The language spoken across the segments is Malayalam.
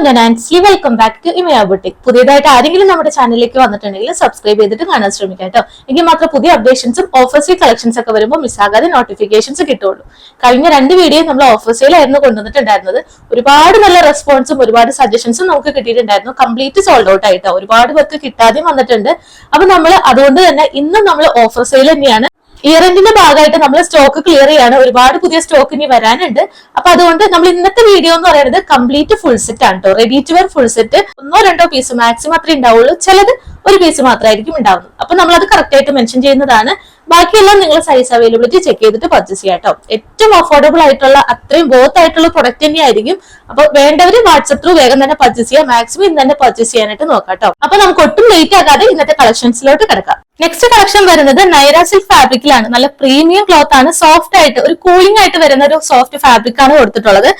ഞാൻ Ancy, welcome back to Imaya boutique. പുതിയതായിട്ട് ആരെങ്കിലും നമ്മുടെ ചാനലിലേക്ക് വന്നിട്ടുണ്ടെങ്കിൽ സബ്സ്ക്രൈബ് ചെയ്തിട്ട് കാണാൻ ശ്രമിക്കാം കേട്ടോ. എങ്കിൽ മാത്രം പുതിയ അപ്ഡേഷൻസും ഓഫേഴ്സ് കളക്ഷൻസ് ഒക്കെ വരുമ്പോൾ മിസ്സാകാതെ നോട്ടിഫിക്കേഷൻസ് കിട്ടുള്ളൂ. കഴിഞ്ഞ 2 വീഡിയോ നമ്മൾ ഓഫേഴ്സിലായിരുന്നു കൊണ്ടുവന്നിട്ടുണ്ടായിരുന്നത്. ഒരുപാട് നല്ല റെസ്പോൺസും ഒരുപാട് സജഷൻസും നമുക്ക് കിട്ടിയിട്ടുണ്ടായിരുന്നു. കംപ്ലീറ്റ് സോൾഡ് ഔട്ട് ആയിട്ടോ, ഒരുപാട് പേർക്ക് കിട്ടാതെയും വന്നിട്ടുണ്ട്. അപ്പൊ നമ്മൾ അതുകൊണ്ട് തന്നെ ഇന്നും നമ്മൾ ഓഫർ സെയിൽ തന്നെയാണ്. ഇയർ എൻഡിന്റെ ഭാഗമായിട്ട് നമ്മൾ സ്റ്റോക്ക് ക്ലിയർ ചെയ്യാണ്. ഒരുപാട് പുതിയ സ്റ്റോക്ക് ഇനി വരാനുണ്ട്. അപ്പൊ അതുകൊണ്ട് നമ്മൾ ഇന്നത്തെ വീഡിയോ എന്ന് പറയുന്നത് കംപ്ലീറ്റ് ഫുൾ സെറ്റ് ആണ് കേട്ടോ. Ready to wear full set 1-2 piece maximum അത്രേ ഉണ്ടാവുള്ളൂ. ചിലത് 1 പീസ് മാത്രമായിരിക്കും ഉണ്ടാവുന്നത്. അപ്പൊ നമ്മൾ അത് കറക്റ്റ് ആയിട്ട് മെൻഷൻ ചെയ്യുന്നതാണ്. ബാക്കിയെല്ലാം നിങ്ങൾ സൈസ് അവൈലബിലിറ്റി ചെക്ക് ചെയ്തിട്ട് പർച്ചേസ് ചെയ്യാം കേട്ടോ. ഏറ്റവും അഫോർഡബിൾ ആയിട്ടുള്ള അത്രയും ബോത്ത് ആയിട്ടുള്ള പ്രൊഡക്റ്റ് തന്നെയായിരിക്കും. അപ്പൊ വേണ്ടവര് വാട്സ്ആപ്പ് ത്രൂ വേഗം തന്നെ പർച്ചേസ് ചെയ്യാം. മാക്സിമം ഇന്ന് തന്നെ പർച്ചേസ് ചെയ്യാനായിട്ട് നോക്കാം കേട്ടോ. അപ്പൊ നമുക്ക് ഒട്ടും ലേറ്റ് ആകാതെ ഇന്നത്തെ കളക്ഷൻസിലോട്ട് കിടക്കാം. നെക്സ്റ്റ് കളക്ഷൻ വരുന്നത് നൈറ സിൽക്ക് ഫാബ്രിക്കിലാണ്. നല്ല പ്രീമിയം ക്ലോത്ത് ആണ്. സോഫ്റ്റ് ആയിട്ട് ഒരു കൂളിംഗ് ആയിട്ട് വരുന്ന ഒരു സോഫ്റ്റ് ഫാബ്രിക് ആണ് കൊടുത്തിട്ടുള്ളത്.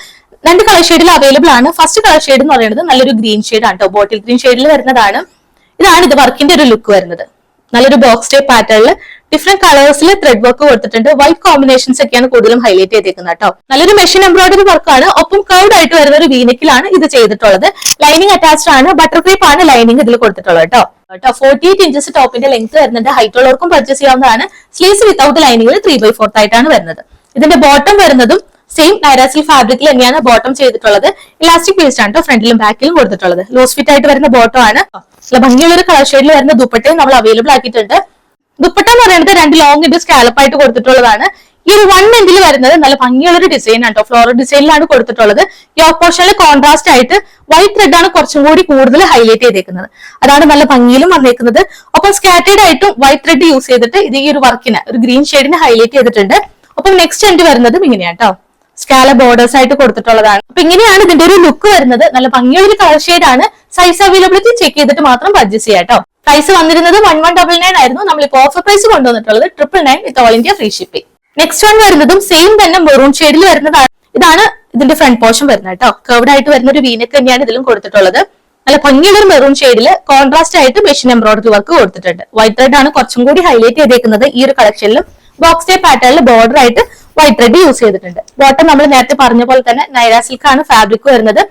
2 കളർ ഷെയ്ഡിൽ അവൈലബിൾ ആണ്. ഫസ്റ്റ് കളർ ഷെയ്ഡ് എന്ന് പറയുന്നത് നല്ലൊരു ഗ്രീൻ ഷെയ്ഡ് ആണ് കേട്ടോ. ബോട്ടിൽ ഗ്രീൻ ഷെയ്ഡിൽ വരുന്നതാണ്. ഇതാണ് ഇത് വർക്കിന്റെ ഒരു ലുക്ക് വരുന്നത്. നല്ലൊരു ബോക്സ് ടൈപ്പ് പാറ്റേണിൽ ഡിഫറെന്റ് കളേഴ്സിൽ ത്രെഡ് വർക്ക് കൊടുത്തിട്ടുണ്ട്. വൈറ്റ് കോമ്പിനേഷൻസ് ഒക്കെയാണ് കൂടുതലും ഹൈലൈറ്റ് ചെയ്തേക്കുന്നത് കേട്ടോ. നല്ലൊരു മെഷീൻ എംബ്രോയിഡറി വർക്കാണ്. ഒപ്പം കൗഡ് ആയിട്ട് വരുന്ന ഒരു വീനക്കിലാണ് ഇത് ചെയ്തിട്ടുള്ളത്. ലൈനിങ് അറ്റാച്ച്ഡ് ആണ്. ബട്ടർ ക്രീപ്പ് ആണ് ലൈനിങ് ഇതിൽ കൊടുത്തിട്ടുള്ളത് കേട്ടോ. 48 ഇഞ്ചസ് ടോപ്പിന്റെ ലെങ്ത് വരുന്നുണ്ട്. ഹൈറ്റ് ഉള്ളവർക്കും പർച്ചേസ് ചെയ്യാവുന്നതാണ്. സ്ലീവ്സ് വിത്തൗട്ട് ലൈനിങ്ങിൽ 3/4 ആയിട്ടാണ് വരുന്നത്. ഇതിന്റെ ബോട്ടം വരുന്നതും സെയിം നൈറ സിൽക്ക് ഫാബ്രിക്കിൽ തന്നെയാണ് ബോട്ടം ചെയ്തിട്ടുള്ളത്. ഇലാസ്റ്റിക് പേസ്റ്റ് ആണ് ഫ്രണ്ടിലും ബാക്കിലും കൊടുത്തിട്ടുള്ളത്. ലൂസ് ഫിറ്റ് ആയിട്ട് വരുന്ന ബോട്ടം ആണ്. നല്ല ഭംഗിയുള്ള ഒരു കളർ ഷെയ്ഡിൽ വരുന്ന ദുപ്പട്ടയും നമ്മൾ അവൈലബിൾ ആക്കിയിട്ടുണ്ട്. ദുപ്പട്ട എന്ന് പറയുന്നത് 2 ലോങ് ഇൻഡ് സ്കാലപ്പ് ആയിട്ട് കൊടുത്തിട്ടുള്ളതാണ്. ഈ ഒരു 1 എൻഡിൽ വരുന്നത് നല്ല ഭംഗിയുള്ള ഒരു ഡിസൈൻ ആണ്. ഫ്ലോറൽ ഡിസൈനിലാണ് കൊടുത്തിട്ടുള്ളത്. യോക്ക് പോർഷനിൽ കോൺട്രാസ്റ്റ് ആയിട്ട് വൈറ്റ് ത്രെഡ് ആണ് കുറച്ചും കൂടി കൂടുതൽ ഹൈലൈറ്റ് ചെയ്തേക്കുന്നത്. അതാണ് നല്ല ഭംഗിയിലും വന്നേക്കുന്നത്. ഒപ്പം സ്കാറ്റേഡ് ആയിട്ടും വൈറ്റ് ത്രെഡ് യൂസ് ചെയ്തിട്ട് ഇത് ഈ ഒരു വർക്കിന് ഒരു ഗ്രീൻ ഷെയ്ഡിന് ഹൈലൈറ്റ് ചെയ്തിട്ടുണ്ട്. ഒപ്പം നെക്സ്റ്റ് എൻഡ് വരുന്നതും ഇങ്ങനെയാണ് കേട്ടോ. സ്കാല ബോർഡേഴ്സ് ആയിട്ട് കൊടുത്തിട്ടുള്ളതാണ്. അപ്പൊ ഇങ്ങനെയാണ് ഇതിന്റെ ഒരു ലുക്ക് വരുന്നത്. നല്ല ഭംഗിയുള്ള ഒരു കളർ ഷെയ്ഡ് ആണ്. സൈസ് അവൈലബിലിറ്റി ചെക്ക് ചെയ്തിട്ട് മാത്രം പർച്ചേസ് ചെയ്യാം കേട്ടോ. പ്രൈസ് വന്നിരുന്നത് 1199 ആയിരുന്നു. നമ്മളിപ്പോ ഓഫർ പ്രൈസ് കൊണ്ടുവന്നിട്ടുള്ളത് 999 with all India free shipping. Next one വരുന്നതും സെയിം തന്നെ മെറൂൺ ഷെയ്ഡിൽ വരുന്നതാണ്. ഇതാണ് ഇതിന്റെ ഫ്രണ്ട് പോർഷൻ വരുന്നത് കേട്ടോ. കർവ്ഡ് ആയിട്ട് വരുന്ന ഒരു വീനക്ക് തന്നെയാണ് ഇതിലും കൊടുത്തിട്ടുള്ളത്. നല്ല ഭംഗിയുള്ള ഒരു മെറൂൺ ഷെയ്ഡിൽ കോൺട്രാസ്റ്റ് ആയിട്ട് മെഷീൻ എംബ്രോയിഡറി വർക്ക് കൊടുത്തിട്ടുണ്ട്. വൈറ്റ് ത്രെഡ് ആണ് കുറച്ചും കൂടി ഹൈലൈറ്റ് ചെയ്തേക്കുന്നത്. ഈ ഒരു കളക്ഷനിലും ബോക്സ് ടൈപ്പ് പാറ്റേണിൽ ബോർഡർ ആയിട്ട് വൈറ്റ് ത്രെഡ് യൂസ് ചെയ്തിട്ടുണ്ട്. ബോട്ടം നമ്മൾ നേരത്തെ പറഞ്ഞ പോലെ തന്നെ നൈറ സിൽക്ക് ആണ് ഫാബ്രിക് വരുന്നത്.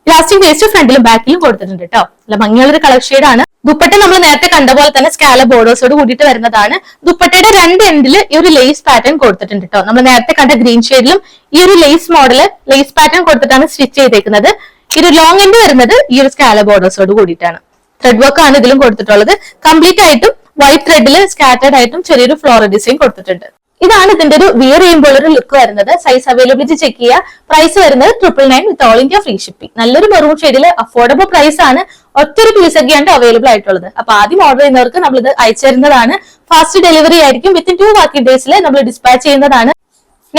ഇലാസ്റ്റിക് വേസ്റ്റ് ഫ്രണ്ടിലും ബാക്കിലും കൊടുത്തിട്ടുണ്ട് കേട്ടോ. നല്ല ഭംഗിയുള്ള ഒരു കളർ ഷെയ്ഡ് ആണ്. ദുപ്പട്ട നമ്മൾ നേരത്തെ കണ്ട പോലെ തന്നെ സ്കാല ബോർഡേഴ്സോട് കൂടിയിട്ട് വരുന്നതാണ്. ദുപ്പട്ടയുടെ 2 എൻഡിൽ ഈ ഒരു ലേസ് പാറ്റേൺ കൊടുത്തിട്ടുണ്ട് കേട്ടോ. നമ്മൾ നേരത്തെ കണ്ട ഗ്രീൻ ഷെയ്ഡിലും ഈ ഒരു ലേസ് മോഡല് ലേസ് പാറ്റേൺ കൊടുത്തിട്ടാണ് സ്റ്റിച്ച് ചെയ്തേക്കുന്നത്. ഈ ഒരു ലോങ് എൻഡ് വരുന്നത് ഈ ഒരു സ്കാല ബോർഡേഴ്സോട് കൂടിയിട്ടാണ്. ത്രെഡ് വർക്ക് ആണ് ഇതിലും കൊടുത്തിട്ടുള്ളത്. കംപ്ലീറ്റ് ആയിട്ടും വൈറ്റ് ത്രെഡിൽ സ്കാറ്റേഡ് ആയിട്ടും ചെറിയൊരു ഫ്ലോറൽ ഡിസൈൻ കൊടുത്തിട്ടുണ്ട്. ഇതാണ് ഇതിന്റെ ഒരു വിയർ ചെയ്യുമ്പോൾ ഒരു ലുക്ക് വരുന്നത്. സൈസ് അവൈലബിലിറ്റി ചെക്ക് ചെയ്യുക. പ്രൈസ് വരുന്നത് 999 with all India free shipping. നല്ലൊരു മെറൂൺ ഷെയ്ഡിൽ അഫോർഡബിൾ പ്രൈസ് ആണ്. ഒറ്റൊരു പീസ് ഒക്കെയാണ് അവൈലബിൾ ആയിട്ടുള്ളത്. അപ്പൊ ആദ്യം ഓർഡർ ചെയ്യുന്നവർക്ക് നമ്മൾ ഇത് അയച്ചു തരുന്നതാണ്. ഫാസ്റ്റ് ഡെലിവറി ആയിരിക്കും. വിത്തിൻ 2 വർക്കിംഗ് ഡേയ്സിൽ നമ്മൾ ഡിസ്പാച്ച് ചെയ്യുന്നതാണ്.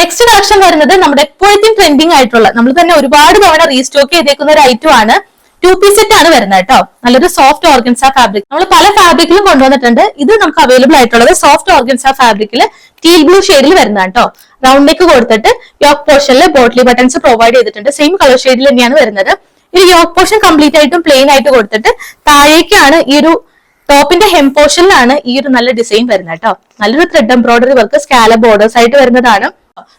നെക്സ്റ്റ് കളക്ഷൻ വരുന്നത് നമ്മുടെ എപ്പോഴത്തെയും ട്രെൻഡിങ് ആയിട്ടുള്ള നമ്മൾ തന്നെ ഒരുപാട് തവണ റീസ്റ്റോക്ക് ചെയ്തേക്കുന്ന ഒരു ഐറ്റം ആണ്. 2 പീസ് സെറ്റ് ആണ് വരുന്നത് കേട്ടോ. നല്ലൊരു സോഫ്റ്റ് ഓർഗൻസ ഫാബ്രിക് നമ്മൾ പല ഫാബ്രിക്കിലും കൊണ്ടുവന്നിട്ടുണ്ട്. ഇത് നമുക്ക് അവൈലബിൾ ആയിട്ടുള്ളത് സോഫ്റ്റ് ഓർഗൻസ ഫാബ്രിക്കിൽ ടീൽ ബ്ലൂ ഷെയ്ഡിൽ വരുന്നതാണ് കേട്ടോ. റൗണ്ട് നെക്ക് കൊടുത്തിട്ട് യോക്ക് പോർഷനിൽ ബോട്ടിലി ബട്ടൺസ് പ്രൊവൈഡ് ചെയ്തിട്ടുണ്ട്. സെയിം കളർ ഷെയ്ഡിൽ തന്നെയാണ് വരുന്നത്. ഈ യോക്ക് പോർഷൻ കംപ്ലീറ്റ് ആയിട്ടും പ്ലെയിൻ ആയിട്ട് കൊടുത്തിട്ട് താഴേക്കാണ് ഈ ഒരു ടോപ്പിന്റെ ഹെം പോർഷനിലാണ് ഈ ഒരു നല്ല ഡിസൈൻ വരുന്നത് കേട്ടോ. നല്ലൊരു ത്രെഡ് എംബ്രോയിഡറി വർക്ക് സ്കാല ബോർഡേഴ്സ് ആയിട്ട് വരുന്നതാണ്.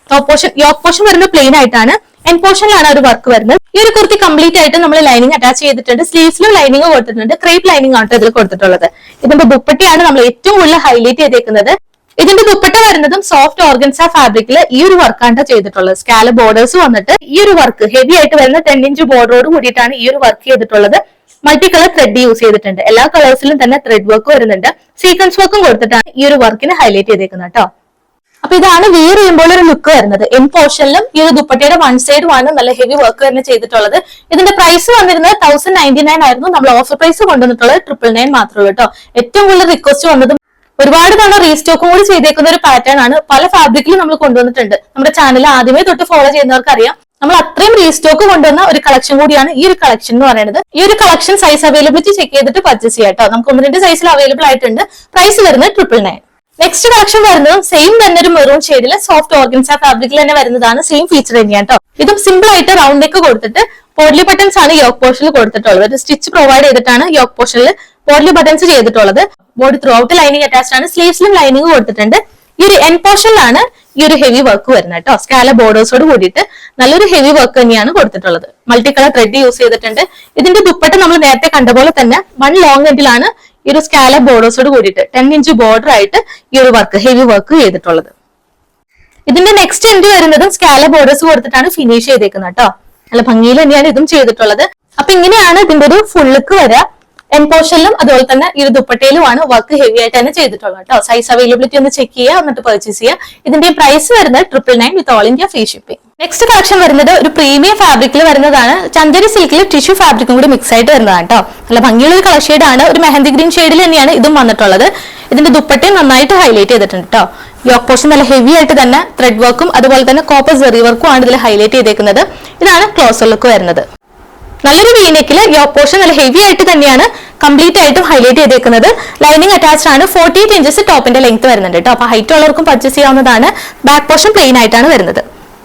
ടോപ്പ് പോർഷൻ യോക്ക് പോർഷൻ വരുന്നത് പ്ലെയിൻ ആയിട്ടാണ്. എൻ പോർഷനിലാണ് ഒരു വർക്ക് വരുന്നത്. ഈ ഒരു കുർത്തി കംപ്ലീറ്റ് ആയിട്ട് നമ്മൾ ലൈനിങ് അറ്റാച്ച് ചെയ്തിട്ടുണ്ട്. സ്ലീവ്സിലും ലൈനിങ് കൊടുത്തിട്ടുണ്ട്. ക്രേപ്പ് ലൈനിങ് ആണ് ഇതിൽ കൊടുത്തിട്ടുള്ളത്. ഇതിന്റെ ദുപ്പട്ടയാണ് നമ്മൾ ഏറ്റവും കൂടുതൽ ഹൈലൈറ്റ് ചെയ്തേക്കുന്നത്. ഇതിന്റെ ദുപ്പട്ട വരുന്നതും സോഫ്റ്റ് ഓർഗൻസ ഫാബ്രിക്കിൽ ഈ ഒരു വർക്കാണ് ചെയ്തിട്ടുള്ളത്. സ്കാല ബോർഡേഴ്സ് വന്നിട്ട് ഈ ഒരു വർക്ക് ഹെവി ആയിട്ട് വരുന്ന 10 ഇഞ്ച് ബോർഡറോട് കൂടിയിട്ടാണ് ഈ ഒരു വർക്ക് ചെയ്തിട്ടുള്ളത്. മൾട്ടി കളർ ത്രെഡ് യൂസ് ചെയ്തിട്ടുണ്ട്. എല്ലാ കളേഴ്സിലും തന്നെ ത്രെഡ് വർക്ക് വരുന്നുണ്ട്. സീക്വൻസ് വർക്കും കൊടുത്തിട്ടാണ് ഈ ഒരു വർക്കിന് ഹൈലൈറ്റ് ചെയ്തേക്കുന്നത് കേട്ടോ. അപ്പൊ ഇതാണ് വെയർ ചെയ്യുമ്പോൾ ഒരു ലുക്ക് വരുന്നത്. എൻ പോർഷനിലും ഈ ഒരു ദുപ്പട്ടയുടെ 1 സൈഡ് ആണ് നല്ല ഹെവി വർക്ക് തന്നെ ചെയ്തിട്ടുള്ളത്. ഇതിന്റെ പ്രൈസ് വന്നിരുന്നത് 1099 ആയിരുന്നു. നമ്മൾ ഓഫർ പ്രൈസ് കൊണ്ടുവന്നിട്ടുള്ളത് 999 മാത്രമേ കേട്ടോ. ഏറ്റവും കൂടുതൽ റിക്വസ്റ്റ് വന്നതും ഒരുപാട് തവണ റീസ്റ്റോക്കും കൂടി ചെയ്തേക്കുന്ന ഒരു പാറ്റേൺ ആണ്. പല ഫാബ്രിക്കിലും നമ്മൾ കൊണ്ടുവന്നിട്ടുണ്ട്. നമ്മുടെ ചാനൽ ആദ്യമേ തൊട്ട് ഫോളോ ചെയ്യുന്നവർക്ക് അറിയാം. നമ്മൾ അത്രയും റീസ്റ്റോക്ക് കൊണ്ടുവന്ന ഒരു കളക്ഷൻ കൂടിയാണ് ഈ ഒരു കളക്ഷൻ എന്ന് പറയുന്നത്. ഈ ഒരു കളക്ഷൻ സൈസ് അവൈലബിലിറ്റി ചെക്ക് ചെയ്തിട്ട് പർച്ചേസ് ചെയ്യാം കേട്ടോ. നമുക്ക് 1-2 സൈസിൽ അവൈലബിൾ ആയിട്ടുണ്ട്. പ്രൈസ് വരുന്നത് 999. നെക്സ്റ്റ് കളക്ഷൻ വരുന്നതും സെയിം തന്നെ ഒരു മെറൂൺ ഷെയ്ഡിൽ സോഫ്റ്റ് ഓർഗൻസ ഫാബ്രിക്കിൽ തന്നെ വരുന്നതാണ്. സെയിം ഫീച്ചർ തന്നെയാണ് കേട്ടോ. ഇതും സിമ്പിൾ ആയിട്ട് റൗണ്ട് നെക്ക് കൊടുത്തിട്ട് പോഡ്ലി ബട്ടൺസ് ആണ് യോക്ക് പോർഷനിൽ കൊടുത്തിട്ടുള്ളത്. ഒരു സ്റ്റിച്ച് പ്രൊവൈഡ് ചെയ്തിട്ടാണ് യോക്ക് പോർഷനിൽ പോഡ്ലി ബട്ടൺസ് ചെയ്തിട്ടുള്ളത്. Body through out lining attached ആണ്. സ്ലീവ്സിലും ലൈനിങ് കൊടുത്തിട്ടുണ്ട്. ഈ ഒരു എൻ പോർഷനിലാണ് ഈ ഒരു ഹെവി വർക്ക് വരുന്നത് കേട്ടോ. സ്കാല ബോർഡേഴ്സോട് കൂടിയിട്ട് നല്ലൊരു ഹെവി വർക്ക് തന്നെയാണ് കൊടുത്തിട്ടുള്ളത്. മൾട്ടി കളർ ത്രെഡ് യൂസ് ചെയ്തിട്ടുണ്ട്. ഇതിന്റെ ദുപ്പട്ട നമ്മൾ നേരത്തെ കണ്ട പോലെ തന്നെ 1 ലോങ് എൻഡിലാണ് ഈ ഒരു സ്കാല ബോർഡേഴ്സോട് കൂടിയിട്ട് 10 ഇഞ്ച് ബോർഡർ ആയിട്ട് ഈ ഒരു വർക്ക് ഹെവി വർക്ക് ചെയ്തിട്ടുള്ളത്. ഇതിന്റെ നെക്സ്റ്റ് എൻഡ് വരുന്നതും സ്കാല ബോർഡേഴ്സ് കൊടുത്തിട്ടാണ് ഫിനിഷ് ചെയ്തേക്കുന്നത് കേട്ടോ. നല്ല ഭംഗിയിൽ തന്നെയാണ് ഇതും ചെയ്തിട്ടുള്ളത്. അപ്പൊ ഇങ്ങനെയാണ് ഇതിന്റെ ഒരു ഫുൾ ലുക്ക് വരിക. എൻ പോർഷനിലും അതുപോലെ തന്നെ ഈ ഒരു ദുപ്പട്ടയിലുമാണ് വർക്ക് ഹെവി ആയിട്ട് തന്നെ ചെയ്തിട്ടുള്ളത് കേട്ടോ. സൈസ് അവൈലബിലിറ്റി ഒന്ന് ചെക്ക് ചെയ്യുക, എന്നിട്ട് പർച്ചേസ് ചെയ്യുക. ഇതിന്റെ പ്രൈസ് വരുന്നത് 999 with all India free shipping. Next collection വരുന്നത് ഒരു പ്രീമിയം ഫാബ്രിക്കിൽ വരുന്നതാണ്. ചന്ദേരി സിൽക്കിൽ ടിഷ്യൂ ഫാബ്രിക്കും കൂടി മിക്സ് ആയിട്ട് വരുന്നതാണ് കേട്ടോ. നല്ല ഭംഗിയുള്ള ഒരു കളർ ഷെയ്ഡാണ്. ഒരു മെഹന്തി ഗ്രീൻ ഷെയ്ഡിൽ തന്നെയാണ് ഇതും വന്നിട്ടുള്ളത്. ഇതിന്റെ ദുപ്പട്ടയും നന്നായിട്ട് ഹൈലൈറ്റ് ചെയ്തിട്ടുണ്ട് കേട്ടോ. യോക്ക് പോർഷൻ നല്ല ഹെവി ആയിട്ട് തന്നെ ത്രെഡ് വർക്കും അതുപോലെ തന്നെ കോപ്പർ സെറി വർക്കും ആണ് ഇതിൽ ഹൈലൈറ്റ് ചെയ്തേക്കുന്നത്. ഇതാണ് ക്ലോസർ ലുക്ക് വരുന്നത്. നല്ലൊരു വീനെക്കില് യോക്ക് പോർഷൻ നല്ല ഹെവി ആയിട്ട് തന്നെയാണ് കംപ്ലീറ്റ് ആയിട്ടും ഹൈലൈറ്റ് ചെയ്തേക്കുന്നത്. ലൈനിങ് അറ്റാച്ച്ഡ് ആണ്. 48 ഇഞ്ചസ് ടോപ്പിന്റെ ലെങ്ത് വരുന്നുണ്ട് കേട്ടോ. അപ്പൊ ഹൈറ്റ് ഉള്ളവർക്കും പർച്ചേസ് ചെയ്യാവുന്നതാണ്. ബാക്ക് പോർഷൻ പ്ലെയിൻ ആയിട്ടാണ് വരുന്നത്.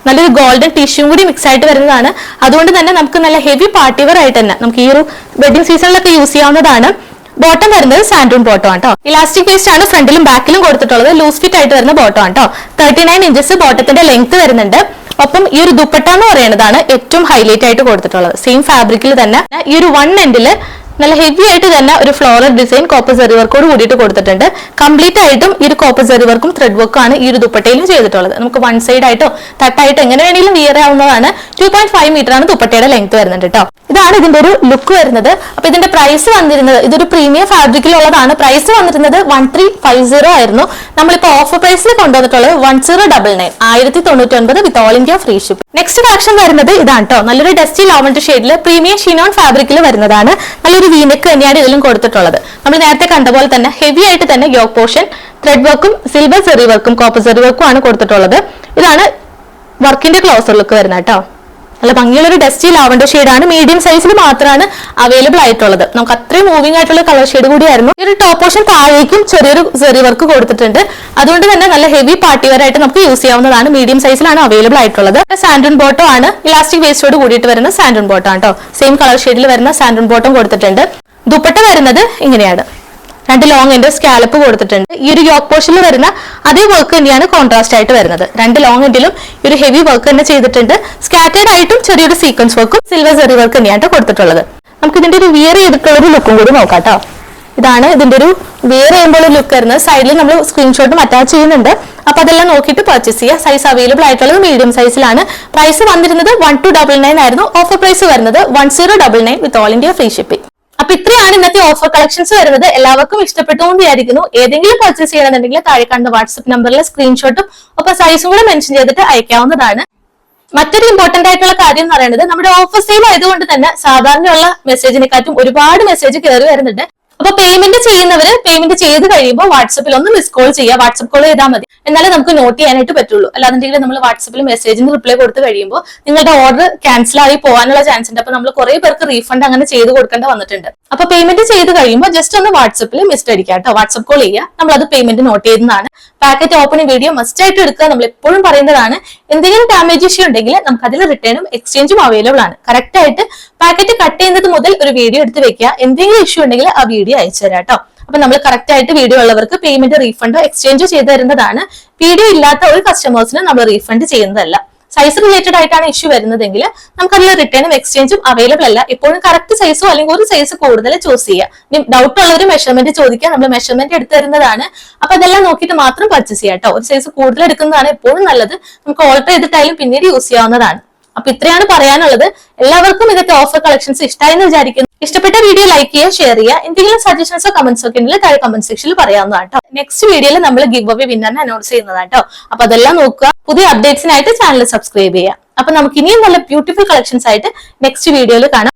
നല്ലൊരു ഗോൾഡൻ ടിഷ്യൂ കൂടി മിക്സ് ആയിട്ട് വരുന്നതാണ്. അതുകൊണ്ട് തന്നെ നമുക്ക് നല്ല ഹെവി പാർട്ടി വെയർ ആയിട്ട് തന്നെ നമുക്ക് ഈ ഒരു വെഡിങ് സീസണിലൊക്കെ യൂസ് ചെയ്യാവുന്നതാണ്. ബോട്ടം വരുന്നത് സാൻഡൂൺ ബോട്ടം ആണ് കേട്ടോ. ഇലാസ്റ്റിക് വേസ്റ്റ് ആണ് ഫ്രണ്ടിലും ബാക്കിലും കൊടുത്തിട്ടുള്ളത്. ലൂസ് ഫിറ്റ് ആയിട്ട് വരുന്ന ബോട്ടം ആണ് കേട്ടോ. 39 ഇഞ്ചസ് ബോട്ടത്തിന്റെ ലെങ്ത് വരുന്നുണ്ട്. ഒപ്പം ഈ ഒരു ദുപ്പട്ട എന്ന് പറയുന്നതാണ് ഏറ്റവും ഹൈലൈറ്റ് ആയിട്ട് കൊടുത്തിട്ടുള്ളത്. സെയിം ഫാബ്രിക്കിൽ തന്നെ ഈ ഒരു 1 എൻഡില് നല്ല ഹെവി ആയിട്ട് തന്നെ ഒരു ഫ്ലോറൽ ഡിസൈൻ കോപ്പർ സെറി വർക്കോട് കൂടിയിട്ട് കൊടുത്തിട്ടുണ്ട്. കംപ്ലീറ്റ് ആയിട്ടും ഈ ഒരു കോപ്പർ സെറി വർക്കും ത്രെഡ് വർക്കും ആണ് ഈ ഒരു ദുപ്പട്ടയിലും ചെയ്തിട്ടുള്ളത്. നമുക്ക് വൺ സൈഡ് ആയിട്ടോ തട്ടായിട്ടോ എങ്ങനെ വേണമെങ്കിലും വിയർ ആവുന്നതാണ്. 2.5 മീറ്റർ ആണ് ദുപ്പട്ടയുടെ ലെങ്ത് വരുന്നുണ്ട് കേട്ടോ. ഇതാണ് ഇതിന്റെ ഒരു ലുക്ക് വരുന്നത്. അപ്പൊ ഇതിന്റെ പ്രൈസ് വന്നിരുന്നത് ഇതൊരു പ്രീമിയം ഫാബ്രിക്കിലുള്ളതാണ്. പ്രൈസ് വന്നിരുന്നത് 1350 ആയിരുന്നു. നമ്മളിപ്പോ ഓഫർ പ്രൈസിൽ കൊണ്ടുവന്നിട്ടുള്ളത് 1099 1099 with all India free ship. Next collection വരുന്നത് ഇതാണ് കേട്ടോ. നല്ലൊരു ഡസ്റ്റി ലാവൻഡർ ഷെയ്ഡിൽ പ്രീമിയം ഷിനോൺ ഫാബ്രിക്കിൽ വരുന്നതാണ്. നല്ലൊരു വീനെക്ക് തന്നെയാണ് ഇതിലും കൊടുത്തിട്ടുള്ളത്. നമ്മൾ നേരത്തെ കണ്ട പോലെ തന്നെ ഹെവി ആയിട്ട് തന്നെ യോക്ക് പോർഷൻ ത്രെഡ് വർക്കും സിൽവർ സെറി വർക്കും കോപ്പർ സെറി വർക്കും ആണ് കൊടുത്തിട്ടുള്ളത്. ഇതാണ് വർക്കിന്റെ ക്ലോസർ ലുക്ക് വരുന്നത് കേട്ടോ. നല്ല ഭംഗിയുള്ള ഒരു ഡസ്റ്റി ലാവൻഡർ ഷെയ്ഡാണ്. മീഡിയം സൈസിൽ മാത്രമാണ് അവൈലബിൾ ആയിട്ടുള്ളത്. നമുക്ക് അത്രയും മൂവിംഗ് ആയിട്ടുള്ള കളർ ഷെയ്ഡ് കൂടിയായിരുന്നു. ഈ ഒരു ടോപ്പ് പോർഷൻ താഴേക്കും ചെറിയൊരു സെറി വർക്ക് കൊടുത്തിട്ടുണ്ട്. അതുകൊണ്ട് തന്നെ നല്ല ഹെവി പാർട്ടി വെയർ ആയിട്ട് നമുക്ക് യൂസ് ചെയ്യാവുന്നതാണ്. മീഡിയം സൈസിലാണ് അവൈലബിൾ ആയിട്ടുള്ളത്. സാൻഡൂൺ ബോട്ടം ആണ്. ഇലാസ്റ്റിക് വേസ്റ്റോട് കൂടിയിട്ട് വരുന്ന സാൻഡൂൺ ബോട്ടം ആണ് കേട്ടോ. സെയിം കളർ ഷെയ്ഡിൽ വരുന്ന സാൻഡൂൺ ബോട്ടം കൊടുത്തിട്ടുണ്ട്. ദുപ്പട്ട വരുന്നത് ഇങ്ങനെയാണ്. 2 ലോങ് എൻഡ് സ്കാലപ്പ് കൊടുത്തിട്ടുണ്ട്. ഈ ഒരു യോക്ക് പോർഷനിൽ വരുന്ന അതേ വർക്ക് തന്നെയാണ് കോൺട്രാസ്റ്റ് ആയിട്ട് വരുന്നത്. 2 ലോങ് എൻഡിലും ഈ ഒരു ഹെവി വർക്ക് തന്നെ ചെയ്തിട്ടുണ്ട്. സ്കാറ്റേഡ് ആയിട്ടും ചെറിയൊരു സീക്വൻസ് വർക്കും സിൽവർ സെറി വർക്ക് തന്നെയാണ് കൊടുത്തിട്ടുള്ളത്. നമുക്ക് ഇതിന്റെ ഒരു വിയർ ചെയ്തിട്ടുള്ള ഒരു ലുക്കും കൂടി നോക്കാം കേട്ടോ. ഇതാണ് ഇതിന്റെ ഒരു വിയർ ചെയ്യുമ്പോൾ ലുക്ക് വരുന്നത്. സൈഡിൽ നമ്മൾ സ്ക്രീൻഷോട്ടും അറ്റാച്ച് ചെയ്യുന്നുണ്ട്. അപ്പൊ അതെല്ലാം നോക്കിയിട്ട് പർച്ചേസ് ചെയ്യുക. സൈസ് അവൈലബിൾ ആയിട്ടുള്ളത് മീഡിയം സൈസിലാണ്. പ്രൈസ് വന്നിരുന്നത് 1299 ആയിരുന്നു. ഓഫർ പ്രൈസ് വരുന്നത് 1099 with all India free shipping. അപ്പൊ ഇത്രയാണ് ഇന്നത്തെ ഓഫർ കളക്ഷൻസ് വരുന്നത്. എല്ലാവർക്കും ഇഷ്ടപ്പെട്ടു എന്ന് വിചാരിക്കുന്നു. ഏതെങ്കിലും പർച്ചേസ് ചെയ്യണമെന്നുണ്ടെങ്കിൽ താഴെ കണ്ട വാട്സ്ആപ്പ് നമ്പറിലെ സ്ക്രീൻഷോട്ടും ഒപ്പം സൈസും കൂടെ മെൻഷൻ ചെയ്തിട്ട് അയക്കാവുന്നതാണ്. മറ്റൊരു ഇമ്പോർട്ടന്റ് ആയിട്ടുള്ള കാര്യം എന്ന് പറയുന്നത് നമ്മുടെ ഓഫർ സെയിൽ ആയതുകൊണ്ട് തന്നെ സാധാരണയുള്ള മെസ്സേജിനെക്കാട്ടും ഒരുപാട് മെസ്സേജ് കയറി വരുന്നുണ്ട്. അപ്പൊ പേയ്മെന്റ് ചെയ്യുന്നവര് പേയ്മെന്റ് ചെയ്ത് കഴിയുമ്പോൾ വാട്സപ്പിൽ ഒന്ന് മിസ് കോൾ ചെയ്യുക. വാട്സപ്പ് കോൾ ചെയ്താൽ മതി. എന്നാലേ നമുക്ക് നോട്ട് ചെയ്യാനായിട്ട് പറ്റുള്ളൂ. അല്ലാന്നുണ്ടെങ്കിൽ നമ്മൾ വാട്സപ്പിൽ മെസ്സേജിന് റിപ്ലൈ കൊടുത്തു കഴിയുമ്പോൾ നിങ്ങളുടെ ഓർഡർ ക്യാൻസൽ ആയി പോകാനുള്ള ചാൻസ് ഉണ്ട്. അപ്പൊ നമ്മൾ കുറെ പേർക്ക് റീഫണ്ട് അങ്ങനെ ചെയ്ത് കൊടുക്കേണ്ട വന്നിട്ടുണ്ട്. അപ്പൊ പേയ്മെന്റ് ചെയ്ത് കഴിയുമ്പോൾ ജസ്റ്റ് ഒന്ന് വാട്സപ്പിൽ മിസ്ഡ് അടിക്കുക കേട്ടോ. വാട്സപ്പ് കോൾ ചെയ്യുക. നമ്മൾ അത് പേയ്മെന്റ് നോട്ട് ചെയ്യുന്നതാണ്. പാക്കറ്റ് ഓപ്പണിംഗ് വീഡിയോ മസ്റ്റ് ആയിട്ട് എടുക്കുക. നമ്മൾ എപ്പോഴും പറയുന്നതാണ്. എന്തെങ്കിലും ഡാമേജ് ഇഷ്യൂ ഉണ്ടെങ്കിൽ നമുക്ക് അതിൽ റിട്ടേണും എക്സ്ചേഞ്ചും അവൈലബിൾ ആണ്. കറക്റ്റ് ആയിട്ട് പാക്കറ്റ് കട്ട് ചെയ്യുന്നത് മുതൽ ഒരു വീഡിയോ എടുത്ത് വെക്കുക. എന്തെങ്കിലും ഇഷ്യൂ ഉണ്ടെങ്കിൽ ആ വീഡിയോ അയച്ചു തരാം കേട്ടോ. അപ്പൊ നമ്മൾ കറക്റ്റ് ആയിട്ട് വീഡിയോ ഉള്ളവർക്ക് പേയ്മെന്റ് റീഫണ്ടോ എക്സ്ചേഞ്ചോ ചെയ്ത് തരുന്നതാണ്. വീഡിയോ ഇല്ലാത്ത ഒരു കസ്റ്റമേഴ്സിന് നമ്മൾ റീഫണ്ട് ചെയ്യുന്നതല്ല. സൈസ് റിലേറ്റഡ് ആയിട്ടാണ് ഇഷ്യൂ വരുന്നതെങ്കിൽ നമുക്ക് അതിൽ റിട്ടേണും എക്സ്ചേഞ്ചും അവൈലബിൾ അല്ല. എപ്പോഴും കറക്റ്റ് സൈസോ അല്ലെങ്കിൽ ഒരു സൈസ് കൂടുതൽ ചൂസ് ചെയ്യുക. ഡൗട്ട് ഉള്ളവർ മെഷർമെന്റ് ചോദിക്കുക. നമ്മൾ മെഷർമെന്റ് എടുത്ത് തരുന്നതാണ്. അപ്പൊ അതെല്ലാം നോക്കിയിട്ട് മാത്രം പർച്ചേസ് ചെയ്യാം കേട്ടോ. ഒരു സൈസ് കൂടുതൽ എടുക്കുന്നതാണ് എപ്പോഴും നല്ലത്. നമുക്ക് ഓൾട്ടർ ചെയ്തിട്ടായാലും പിന്നീട് യൂസ് ചെയ്യാവുന്നതാണ്. അപ്പൊ ഇത്രയാണ് പറയാനുള്ളത്. എല്ലാവർക്കും ഇതൊക്കെ ഓഫർ കളക്ഷൻസ് ഇഷ്ടമായെന്ന് വിചാരിക്കുന്നു. ഇഷ്ടപ്പെട്ട വീഡിയോ ലൈക്ക് ചെയ്യുക, ഷെയർ ചെയ്യുക. എന്തെങ്കിലും സജഷൻസോ കമന്റ്സോ ഒക്കെ ഉണ്ടെങ്കിൽ താഴെ കമന്റ് സെക്ഷനിൽ പറയാവുന്നതാണ് കേട്ടോ. നെക്സ്റ്റ് വീഡിയോയിൽ നമ്മൾ ഗിവ് അവേ വിന്നറിനെ അനൗൺസ് ചെയ്യുന്നതാണ് കേട്ടോ. അപ്പൊ അതെല്ലാം നോക്കുക. പുതിയ അപ്ഡേറ്റ്സിനായിട്ട് ചാനൽ സബ്സ്ക്രൈബ് ചെയ്യുക. അപ്പൊ നമുക്ക് ഇനിയും നല്ല ബ്യൂട്ടിഫുൾ കളക്ഷൻസ് ആയിട്ട് നെക്സ്റ്റ് വീഡിയോയിൽ കാണാം.